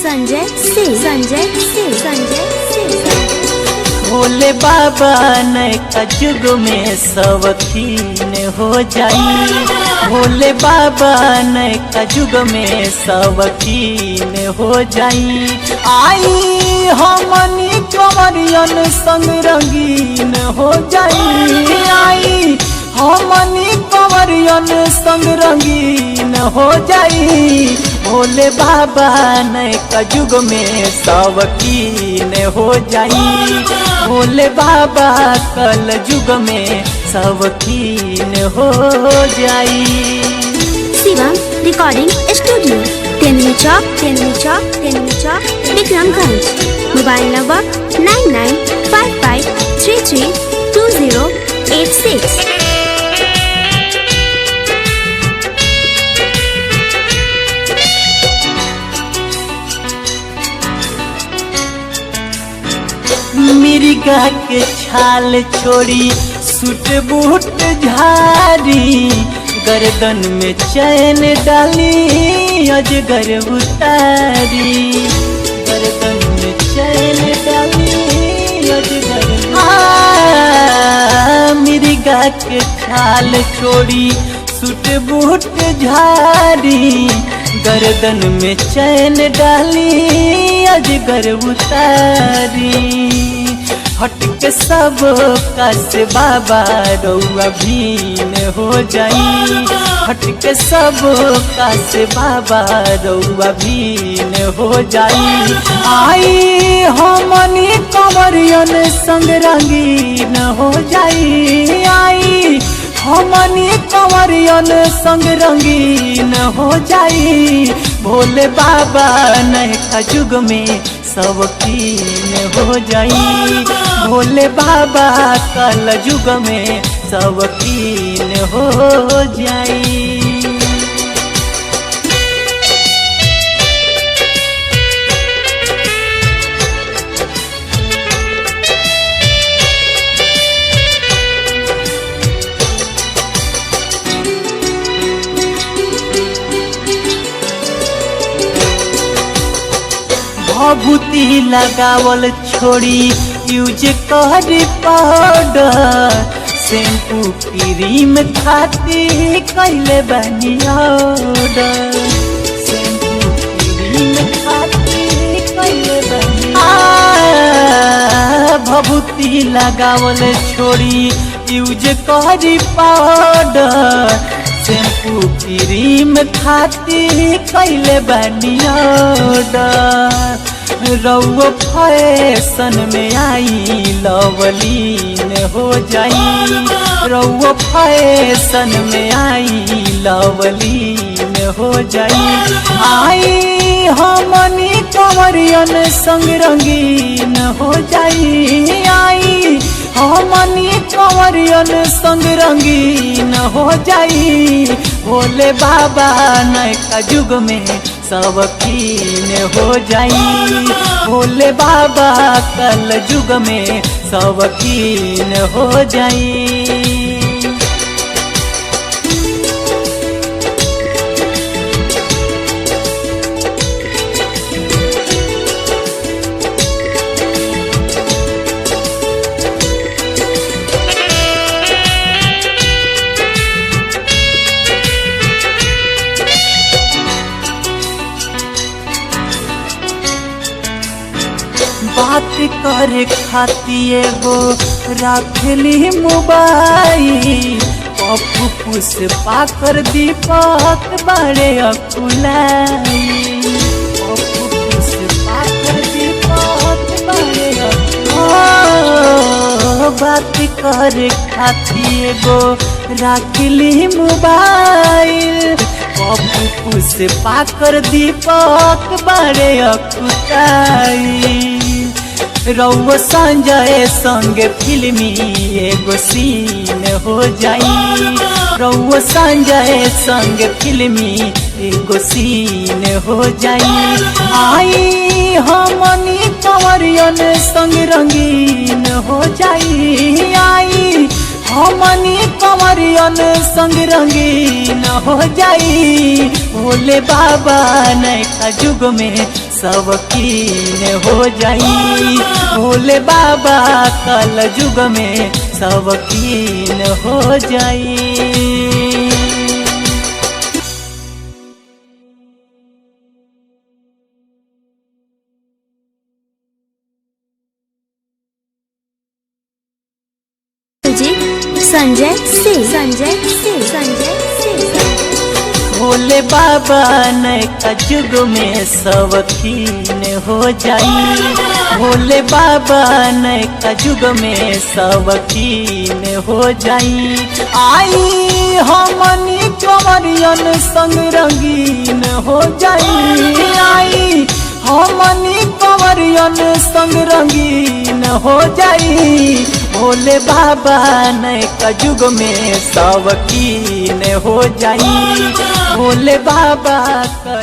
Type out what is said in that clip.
संजय भोले बाबा नैका जुग में सवकीन हो जाई। भोले बाबा नैका जुग में सवकीन हो जाई। आई हमनी कंवरियन संग रंगीन हो जाई। आई हमनी कंवरियन संग रंगीन हो जाई। भोले बाबा नैका जुग में सवकीन हो जाई। भोले बाबा कल जुग में सवकीन हो जाई। Shivam recording studio Tenduli Chowk Vikramganj. Mobile number 9955332086। मिर्गा के छाल छोड़ी सूट बूट झाड़ी। गर्दन में चैन डाली अजगर उतारी। गर्दन में चैन डाली अजगर। मिर्गा के छाल छोड़ी सूट बूट झाड़ी। गर्दन में चैन डाली अजगर उतारी। हटके सब कस बाबा रउआ भीन हो जाई। हटके सब कस बाबा रउआ भीन हो जाई। आई हमनी कंवरियन संग रंगीन हो जाई। आई हमनी कंवरियन संग रंगीन हो जाई। भोले बाबा नैका जुग में सवकीन हो जाई। भोले बाबा कल जुग में सवकीन हो जाई। भभूति लगावल छोड़ी use curry powder. Shampoo cream खाती कैले बनी ऑर्डर। शैम्पू क्रीम खाती कैले बनी। भभूति लगावल छोड़ी use curry powder. Shampoo cream खाती कैले बनी ऑर्डर। रउआ फैशन में आई लवलीन हो जाई। रउआ फैशन में आई लवलीन हो जाई। आई हमनी कंवरियन संग रंगीन हो जाई। आई हमनी कंवरियन संग रंगीन हो जाई। भोले बाबा नैका जुग में सवकीन हो जाई। भोले बाबा कल जुग में सवकीन हो जाई। बात करे खाती एगो रखली मोबाइल। पप्पू पुष्पा कर दीपक बड़े अकुलाई। पप्पू पुष्पा कर दीपक बड़े बात करे खाती एगो रखली मोबाइल। पप्पू पुष्पा कर दीपक बड़े अकुलाई। रउआ संजय संग फिल्मी एगो सीन हो जाई। रउआ संजय संग फिल्मी एगो सीन हो जाई। आई हमनी कंवरियन संग रंगीन हो जाई। आई हमनी कंवरियन संग रंगीन हो जाई। भोले बाबा नैका युग में सब कीन हो जाई। भोले बाबा कल युग में सब कीन हो जाई। संजय से भोले बाबा नैका युग में सब कीन हो जाई। भोले बाबा नैका युग में सब कीन हो जाई। आई हमनी कंवरियन संग रंगीन हो जाई। आई हमनी कंवरियन संग रंगीन हो जाई। भोले बाबा नैका युग में सब कीन हो जाई। भोले बाबा